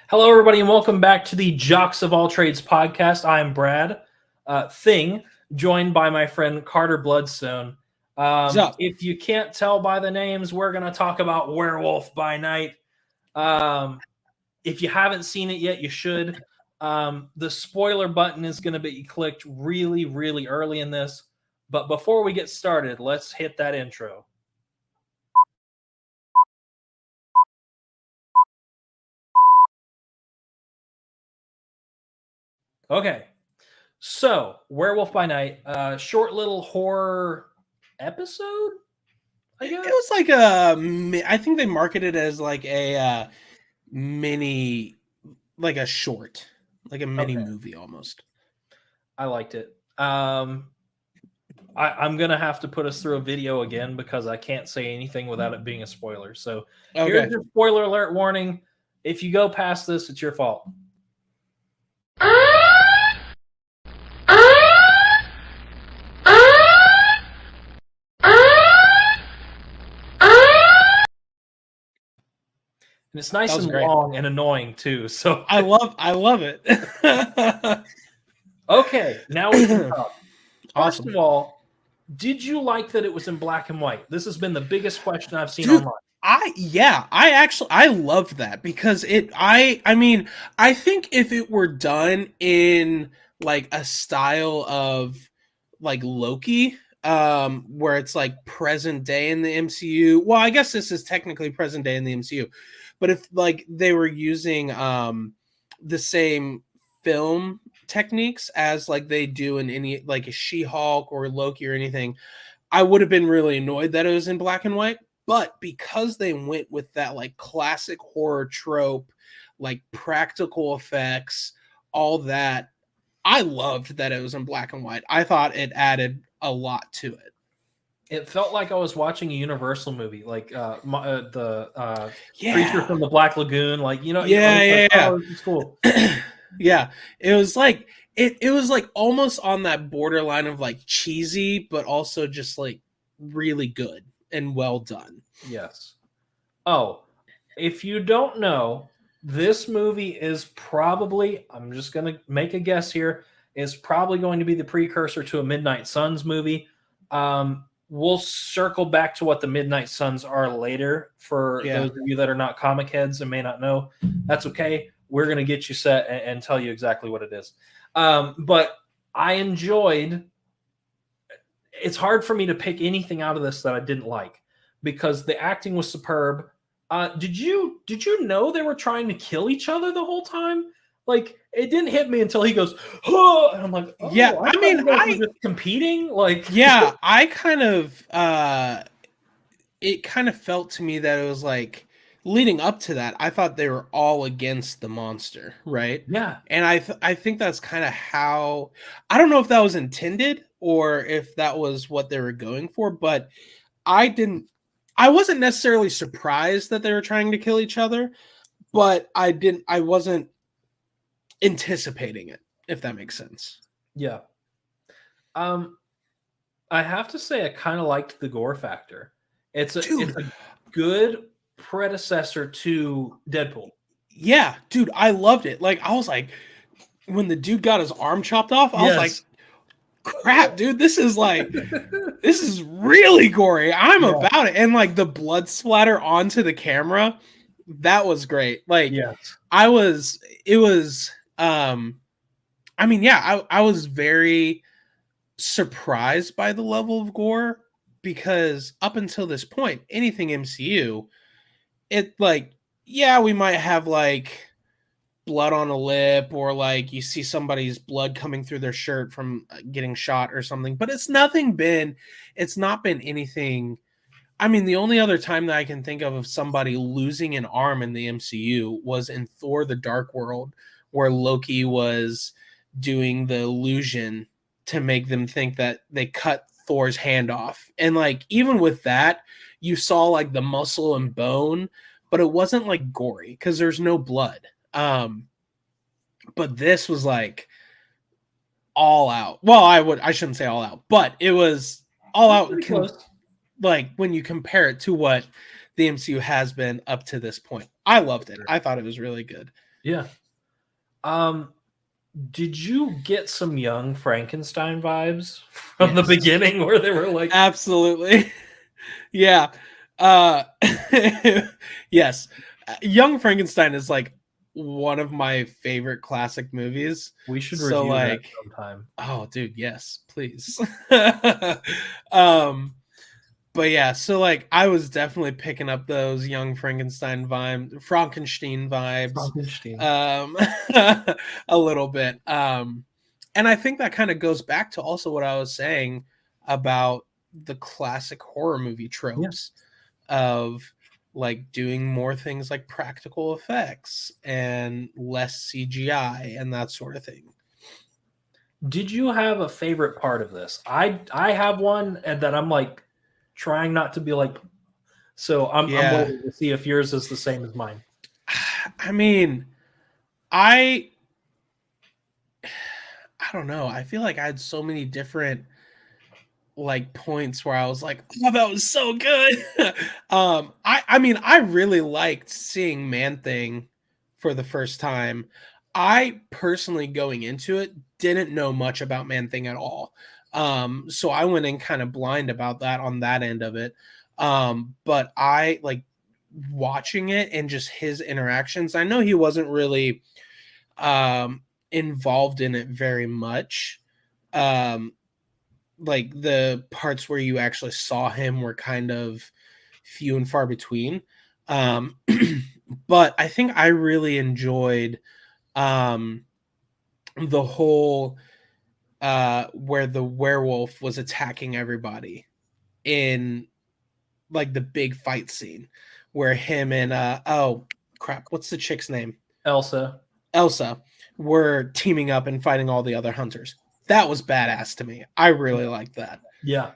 Hello, everybody, and welcome back to the Jocks of All Trades podcast. I'm Brad Thing, joined by my friend Carter Bloodstone. If you can't tell by the names, we're going to talk about Werewolf by Night. If you haven't seen it yet, you should. The spoiler button is going to be clicked really, really early in this. But before we get started, let's hit that intro. Okay, so Werewolf by Night, short little horror episode, I guess. It was like I think they marketed it as like a mini, like a short, like a mini movie almost. I liked it. I'm going to have to put us through a video again because I can't say anything without it being a spoiler. So here's your spoiler alert warning. If you go past this, it's your fault. And it's nice and long and annoying too. So I love it. Okay, now we can talk. First of all, did you like that it was in black and white? This has been the biggest question I've seen online. I loved that because I think if it were done in like a style of like Loki, where it's like present day in the MCU. Well, I guess this is technically present day in the MCU, but if like they were using the same film techniques as like they do in any like a She-Hulk or Loki or anything, I would have been really annoyed that it was in black and white. But because they went with that like classic horror trope, like practical effects, all that, I loved that it was in black and white. I thought it added a lot to it. It felt like I was watching a Universal movie, like the Creature from the Black Lagoon, like yeah. Oh, this is cool. Yeah, it was like it was like almost on that borderline of like cheesy, but also just like really good and well done. Yes. Oh, if you don't know, this movie is probably, I'm just going to make a guess here, is probably going to be the precursor to a Midnight Suns movie. We'll circle back to what the Midnight Suns are later for those of you that are not comic heads and may not know. That's okay. We're going to get you set and tell you exactly what it is. But I enjoyed, it's hard for me to pick anything out of this that I didn't like because the acting was superb. Did you know they were trying to kill each other the whole time? Like, it didn't hit me until he goes, oh, and I'm like, oh, yeah, I mean, I just competing. Like, yeah, I kind of, it kind of felt to me that it was like leading up to that. I thought they were all against the monster, right? Yeah, and I think that's kind of how, I don't know if that was intended or if that was what they were going for, but I wasn't necessarily surprised that they were trying to kill each other, but I wasn't anticipating it, if that makes sense. Yeah. I have to say I kind of liked the gore factor. It's a good predecessor to Deadpool. Yeah, dude, I loved it. Like, I was like, when the dude got his arm chopped off, I was like, crap, dude, this is really gory. I'm about it. And like the blood splatter onto the camera, that was great. Like, I was very surprised by the level of gore because up until this point, anything MCU, it like, we might have like blood on a lip or like you see somebody's blood coming through their shirt from getting shot or something, but it's not been anything. I mean, the only other time that I can think of somebody losing an arm in the MCU was in Thor: The Dark World, where Loki was doing the illusion to make them think that they cut Thor's hand off. And like, even with that, you saw like the muscle and bone, but it wasn't like gory because there's no blood. But this was like all out. Well, I shouldn't say all out, but it was all out. Like when you compare it to what the MCU has been up to this point. I loved it. I thought it was really good. Yeah. Did you get some young Frankenstein vibes from the Yes. beginning where they were like, Absolutely. Yeah. Yes. Young Frankenstein is like one of my favorite classic movies. we should So review that like, sometime? oh dude, yes, please. But yeah, so like I was definitely picking up those young Frankenstein vibes, Frankenstein. um, a little bit. And I think that kind of goes back to also what I was saying about the classic horror movie tropes of like doing more things like practical effects and less CGI and that sort of thing. Did you have a favorite part of this? I have one, and that I'm like trying not to be like. So I'm Yeah. waiting to see if yours is the same as mine. I mean, I I don't know. I feel like I had so many different like points where I was like, "Oh, that was so good." I mean, I really liked seeing Man Thing for the first time. I personally going into it didn't know much about Man Thing at all. So I went in kind of blind about that on that end of it. But I like watching it and just his interactions. I know he wasn't really involved in it very much. Um, like the parts where you actually saw him were kind of few and far between. Um, but I think I really enjoyed um, the whole where the werewolf was attacking everybody in like the big fight scene where him and oh crap, what's the chick's name? Elsa. Elsa were teaming up and fighting all the other hunters. That was badass to me. I really liked that. Yeah.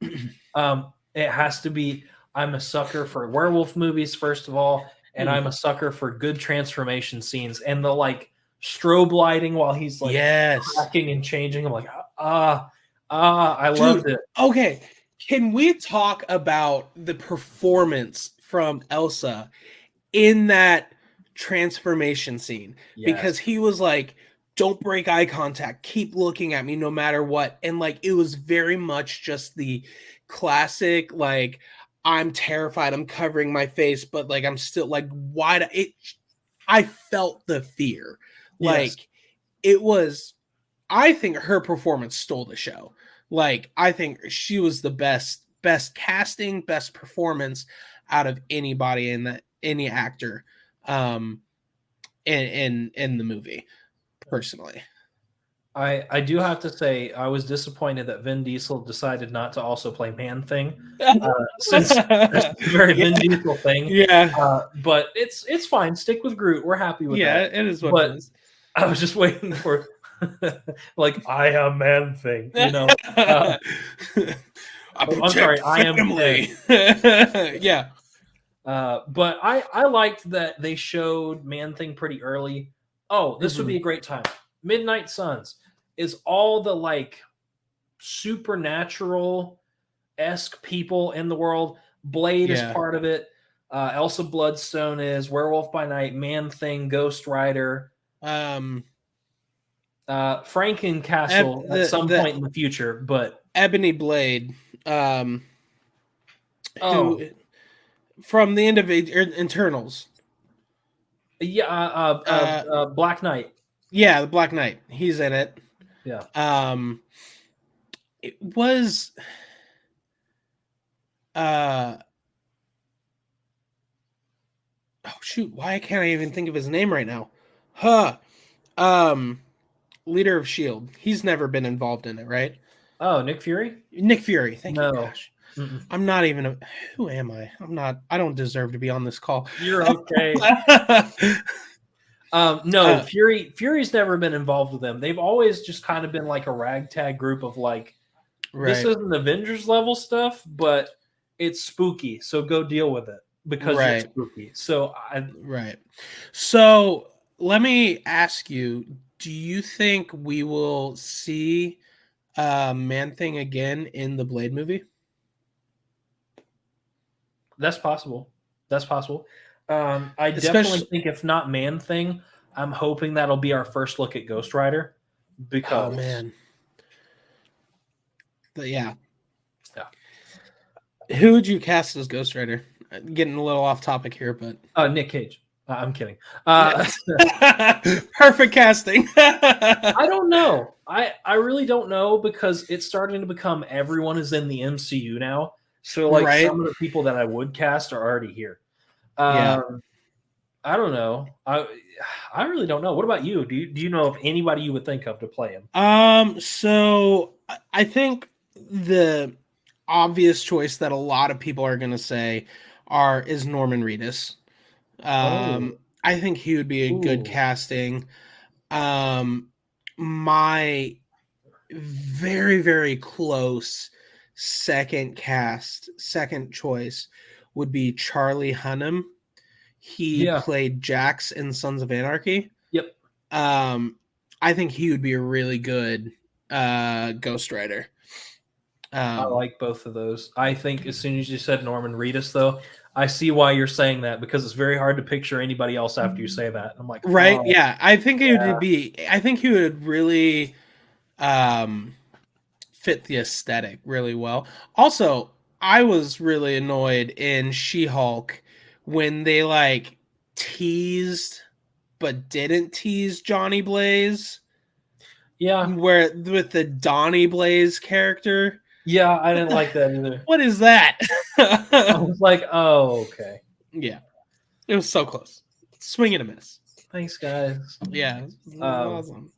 It has to be. I'm a sucker for werewolf movies, first of all, and I'm a sucker for good transformation scenes and the like strobe lighting while he's like Yes. cracking and changing. I'm like, I Dude, loved it. okay. Can we talk about the performance from Elsa in that transformation scene? Because Yes. he was like, don't break eye contact, keep looking at me no matter what. And like it was very much just the classic, like, I'm terrified, I'm covering my face, but like I'm still like wide. I felt the fear. Yes. Like it was, I think her performance stole the show. Like I think she was the best casting, best performance out of anybody in that any actor um in the movie personally. I do have to say I was disappointed that Vin Diesel decided not to also play Man Thing, since that's a very Vin Diesel thing. Yeah. But it's fine. Stick with Groot. We're happy with Yeah, that. it is what But it is. I was just waiting for like I am Man Thing, you know. Uh, I'm sorry, I am family. Yeah. But I liked that they showed Man Thing pretty early. Oh, this would be a great time. Midnight Suns is all the like supernatural esque people in the world. Blade is Yeah. part of it. Elsa Bloodstone is Werewolf by Night, Man Thing, Ghost Rider, Um Frankencastle at some the point in the future. But Ebony Blade, um oh who from the end of Internals. yeah, Black Knight. Yeah, the Black Knight. He's in it. Yeah. It was oh shoot, why can't I even think of his name right now? Huh. Um Leader of Shield. He's never been involved in it, right? Oh, Nick Fury? Nick Fury. Thank you. No. Gosh. I'm not even who am I? I don't deserve to be on this call. You're okay. No, Fury's never been involved with them. They've always just kind of been like a ragtag group of like, this isn't Avengers level stuff, but it's spooky, so go deal with it because you're spooky. So right. So let me ask you: do you think we will see Man Thing again in the Blade movie? That's possible. That's possible. I definitely Especially, think if not Man Thing, I'm hoping that'll be our first look at Ghost Rider oh because man, but yeah. yeah. Who would you cast as Ghost Rider? Getting a little off topic here, but Nick Cage. I'm kidding. perfect casting. I don't know. I really don't know because it's starting to become everyone is in the MCU now. So like Right? some of the people that I would cast are already here. Yeah. I don't know. I really don't know. What about you? Do you know of anybody you would think of to play him? So I think the obvious choice that a lot of people are gonna say is Norman Reedus. Oh, I think he would be a good ooh, casting. Um, my very, very close second choice would be Charlie Hunnam. He yeah, played Jax in Sons of Anarchy. yep. Um, I think he would be a really good Ghost Rider. I like both of those. I think as soon as you said Norman Reedus, though, I see why you're saying that because it's very hard to picture anybody else after you say that. I'm like, Right? oh, Yeah, I think it yeah, would be. I think he would really um, fit the aesthetic really well. Also, I was really annoyed in She-Hulk when they like teased but didn't tease Johnny Blaze, yeah, where with the Donnie Blaze character. yeah. I What didn't the? like that either. What is that? I was like, oh, okay. Yeah, it was so close. Swing and a miss. Thanks, guys. Yeah, it was Um, awesome.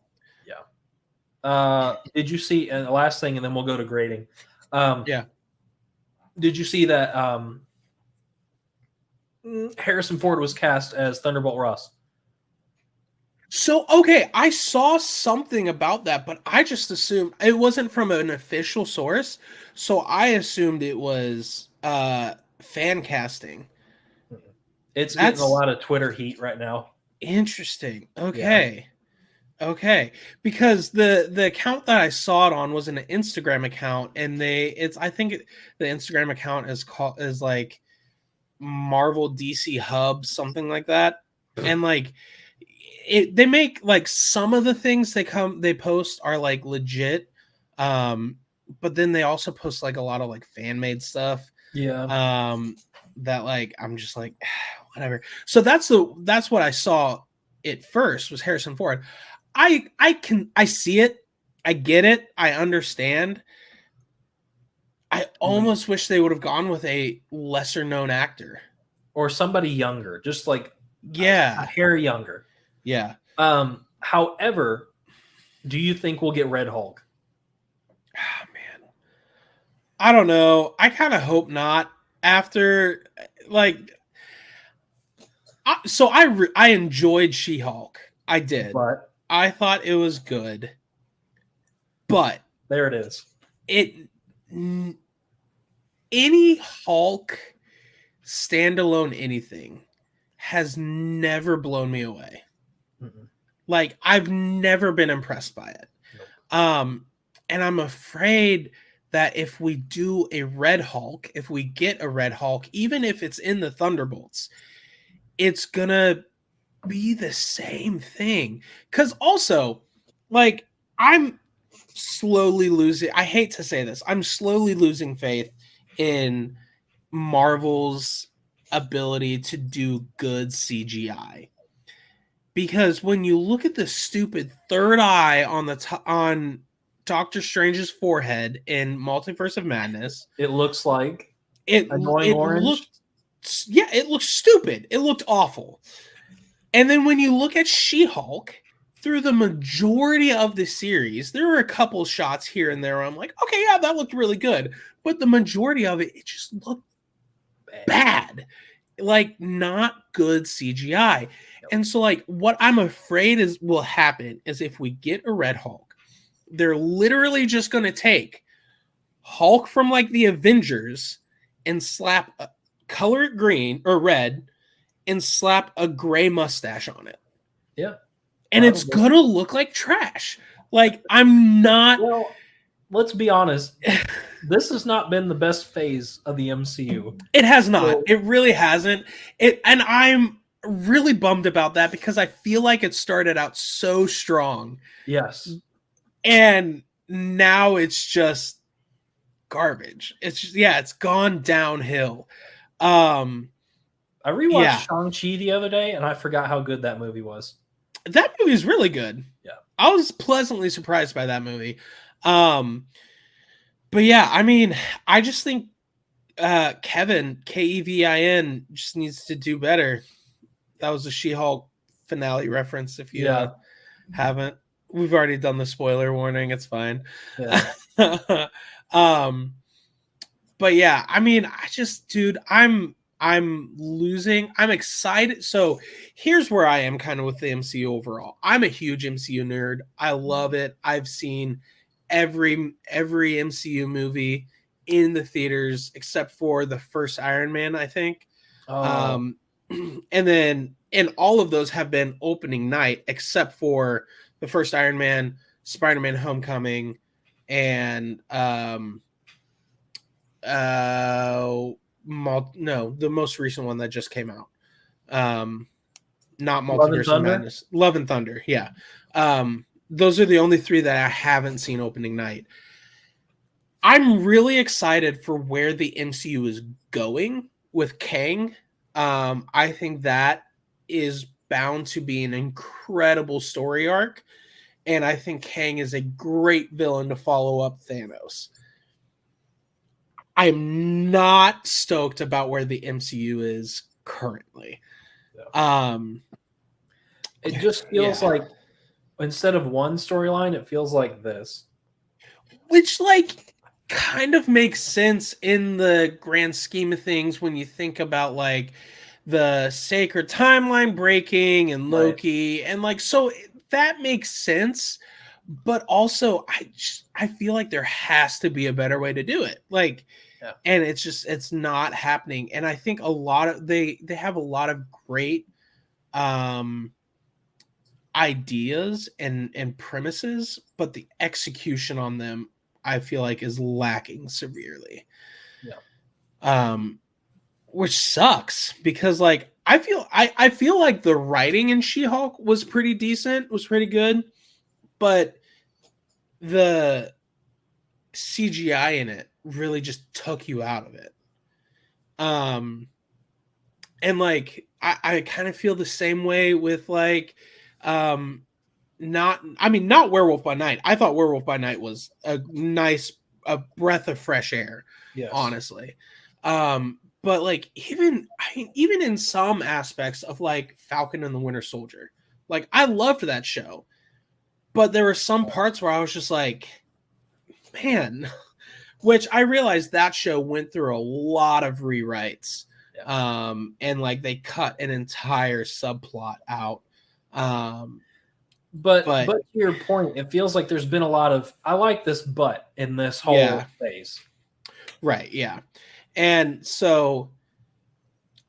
yeah. Did you see? And the last thing, and then we'll go to grading. Yeah. Did you see that Harrison Ford was cast as Thunderbolt Ross? So okay, I saw something about that, but I just assumed it wasn't from an official source. So I assumed it was fan casting. It's getting a That's lot of Twitter heat right now. interesting. Yeah. Okay. Okay. Because the account that I saw it on was an Instagram account and the Instagram account is like Marvel DC Hub, something like that. And like they make like some of the things they post are like legit. But then they also post like a lot of like fan made stuff. Yeah. That like I'm just like whatever. So that's what I saw it first was Harrison Ford. I see it. I get it. I understand. I almost wish they would have gone with a lesser known actor. Or somebody younger, just like a Yeah. hair younger. Yeah. However, do you think we'll get Red Hulk? Oh, man. I don't know. I kind of hope not. After like I enjoyed She-Hulk. I did. But I thought it was good. But there it is. Any Hulk standalone anything has never blown me away. Mm-mm. Like I've never been impressed by it. Nope. And I'm afraid that if we do a Red Hulk, if we get a Red Hulk, even if it's in the Thunderbolts, it's gonna be the same thing. Because also, like, I'm slowly losing, I hate to say this, I'm slowly losing faith in Marvel's ability to do good CGI. Because when you look at the stupid third eye on Doctor Strange's forehead in Multiverse of Madness, It looks like it annoying it orange. looked it looked stupid. It looked awful. And then when you look at She-Hulk, through the majority of the series, there were a couple shots here and there where I'm like, okay, yeah, that looked really good. But the majority of it just looked bad. Like not good CGI. And so like what I'm afraid is will happen is if we get a Red Hulk, they're literally just going to take Hulk from like the Avengers and color it green or red and slap a gray mustache on it. Yeah. And it's going to look like trash. Like I'm not Well, let's be honest. This has not been the best phase of the MCU. It has not. So- It really hasn't. And I'm really bummed about that because I feel like it started out so strong. Yes. And now it's just garbage. It's just, yeah, it's gone downhill. I rewatched Yeah. Shang-Chi the other day, and I forgot how good that movie was. That movie is really good. Yeah. I was pleasantly surprised by that movie. But yeah, I mean, I just think Kevin, Kevin, just needs to do better. That was a She-Hulk finale reference. If you haven't, we've already done the spoiler warning. It's fine. Yeah. But yeah, I mean, dude, I'm losing. I'm excited. So here's where I am kind of with the MCU overall. I'm a huge MCU nerd. I love it. I've seen every MCU movie in the theaters except for the first Iron Man, I think. And all of those have been opening night except for the first Iron Man, Spider-Man Homecoming, and the most recent one that just came out. Not Multiverse of Madness. Love and Thunder, yeah. Those are the only three that I haven't seen opening night. I'm really excited for where the MCU is going with Kang. I think that is bound to be an incredible story arc, and I think Kang is a great villain to follow up Thanos. I'm not stoked about where the MCU is currently. Yeah. It just feels like instead of one storyline, it feels like this. Which, like, kind of makes sense in the grand scheme of things when you think about, like, the sacred timeline breaking and Loki. Right. And, like, so that makes sense. But also, I feel like there has to be a better way to do it. Like, and it's not happening. And I think a lot of they have a lot of great ideas and premises, but the execution on them, I feel like, is lacking severely. Yeah. Which sucks because, like, I feel like the writing in She-Hulk was pretty decent, was pretty good, but the CGI in it really just took you out of it. And like I kind of feel the same way with like not Werewolf by Night. I thought Werewolf by Night was a breath of fresh air, honestly. But like even in some aspects of like Falcon and the Winter Soldier, like I loved that show. But there were some parts where I was just like, man, which I realized that show went through a lot of rewrites. And like they cut an entire subplot out. But to your point, it feels like there's been a lot of I like this but in this whole phase. Right, yeah. And so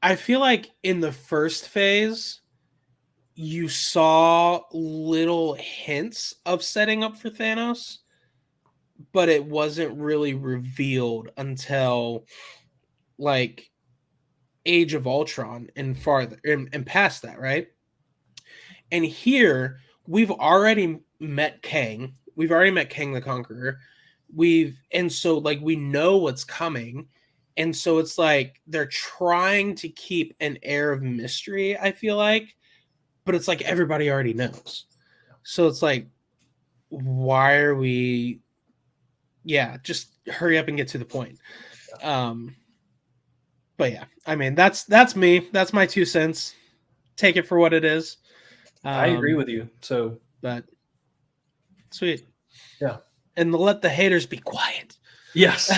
I feel like in the first phase, you saw little hints of setting up for Thanos, but it wasn't really revealed until like Age of Ultron and farther and past that, right? And here we've already met Kang. We've already met Kang the Conqueror. And so like we know what's coming. And so it's like they're trying to keep an air of mystery, I feel like, but it's like everybody already knows. So it's like, why are we? Yeah, just hurry up and get to the point. But yeah, I mean that's me. That's my 2 cents. Take it for what it is. I agree with you. So, but sweet, yeah, and let the haters be quiet. Yes.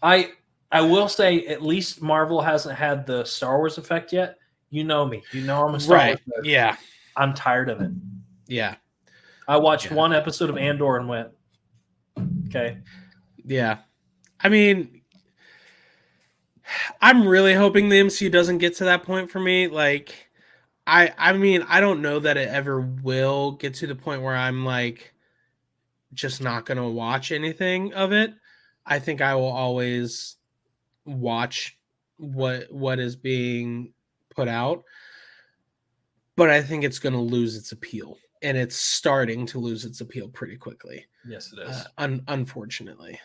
I will say at least Marvel hasn't had the Star Wars effect yet. You know me. You know I'm a Star Wars nerd. Yeah. I'm tired of it. Yeah. I watched one episode of Andor and went, okay. Yeah. I mean, I'm really hoping the MCU doesn't get to that point for me. Like, I mean, I don't know that it ever will get to the point where I'm like just not going to watch anything of it. I think I will always watch what is being put out, but I think it's going to lose its appeal, and it's starting to lose its appeal pretty quickly. Yes, it is. Unfortunately.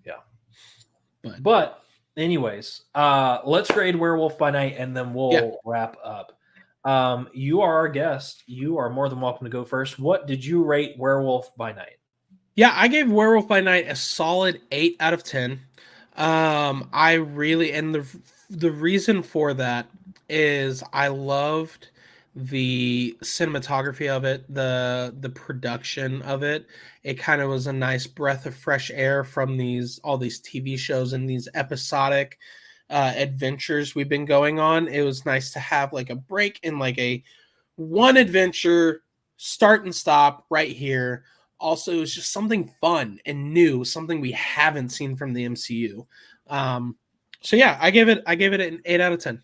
Yeah. But anyways, let's grade Werewolf by Night, and then we'll wrap up. You are our guest. You are more than welcome to go first. What did you rate Werewolf by Night? Yeah, I gave Werewolf by Night a solid 8 out of 10. I really, and the reason for that is I loved the cinematography of it, the production of it. It kind of was a nice breath of fresh air from all these TV shows and these episodic adventures we've been going on. It was nice to have like a break in like a one adventure, start and stop right here. Also, it was just something fun and new, something we haven't seen from the MCU. So yeah, I gave it an 8 out of 10.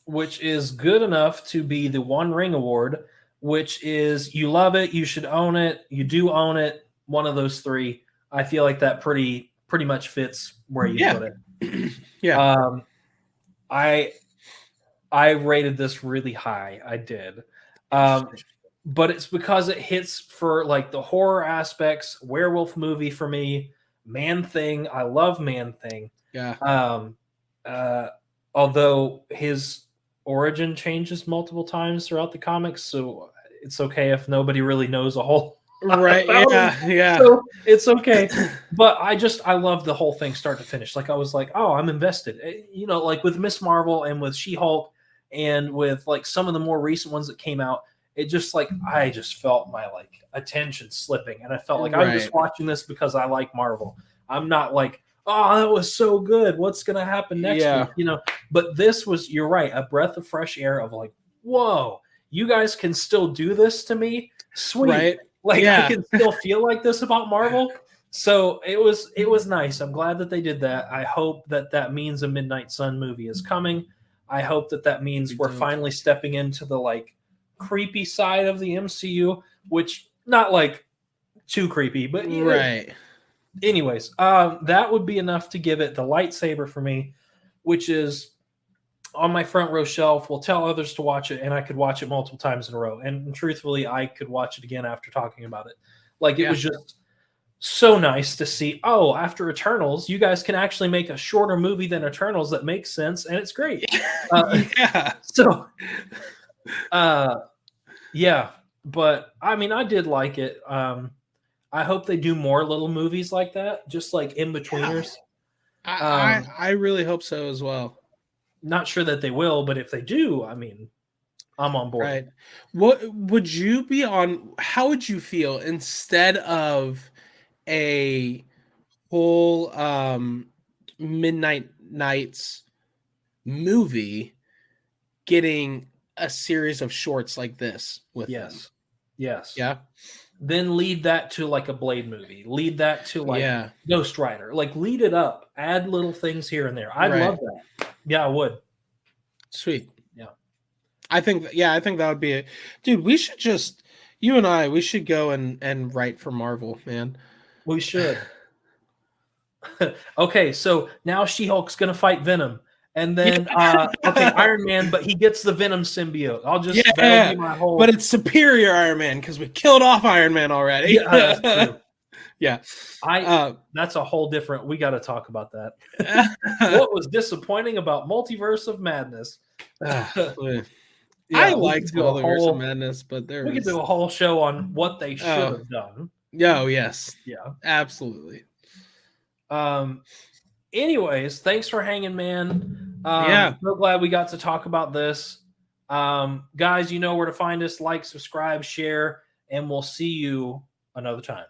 Which is good enough to be the One Ring Award, which is you love it, you should own it, you do own it, one of those three. I feel like that pretty much fits where you put it. Yeah. I rated this really high. I did. But it's because it hits for like the horror aspects, werewolf movie for me, Man-Thing. I love Man-Thing. Yeah. Although his origin changes multiple times throughout the comics, so it's okay if nobody really knows a whole right. Yeah. So it's okay. But I love the whole thing start to finish. Like I was like, oh, I'm invested. You know, like with Miss Marvel and with She-Hulk and with like some of the more recent ones that came out, it just like I just felt my like attention slipping, and I felt like I'm just watching this because I like Marvel. I'm not like, oh, that was so good. What's gonna happen next week? You know, but this was, you're right, a breath of fresh air of like, whoa, you guys can still do this to me. Sweet. Right. Like I can still feel like this about Marvel. So it was nice. I'm glad that they did that. I hope that means a Midnight Sun movie is coming. I hope that means we're finally stepping into the like creepy side of the MCU, which not like too creepy, but right. Anyways, that would be enough to give it the lightsaber for me, which is on my front row shelf. Will tell others to watch it, and I could watch it multiple times in a row. And truthfully, I could watch it again after talking about it. Like it was just so nice to see. Oh, after Eternals, you guys can actually make a shorter movie than Eternals that makes sense, and it's great. So, yeah, but I mean, I did like it. I hope they do more little movies like that, just like in betweeners. I really hope so as well. Not sure that they will, but if they do, I mean, I'm on board. Right. What would you be on? How would you feel instead of a whole Midnight Nights movie getting a series of shorts like this with them? Yes. Yeah. Then lead that to like a Blade movie. Lead that to like Ghost Rider. Like lead it up. Add little things here and there. I'd love that. Yeah, I would. Sweet. Yeah. I think that would be it. Dude, we should just, you and I, we should go and write for Marvel, man. We should. Okay, so now She-Hulk's going to fight Venom. And then, Iron Man, but he gets the Venom symbiote. I'll just, that'll be my whole... But it's superior Iron Man because we killed off Iron Man already. Yeah, that's true. Yeah. That's a whole different, we got to talk about that. What was disappointing about Multiverse of Madness? I liked Multiverse of Madness, but we could do a whole show on what they should have done. Oh, yes. Yeah. Absolutely. Anyways, thanks for hanging, man. So glad we got to talk about this. Guys, you know where to find us. Like, subscribe, share, and we'll see you another time.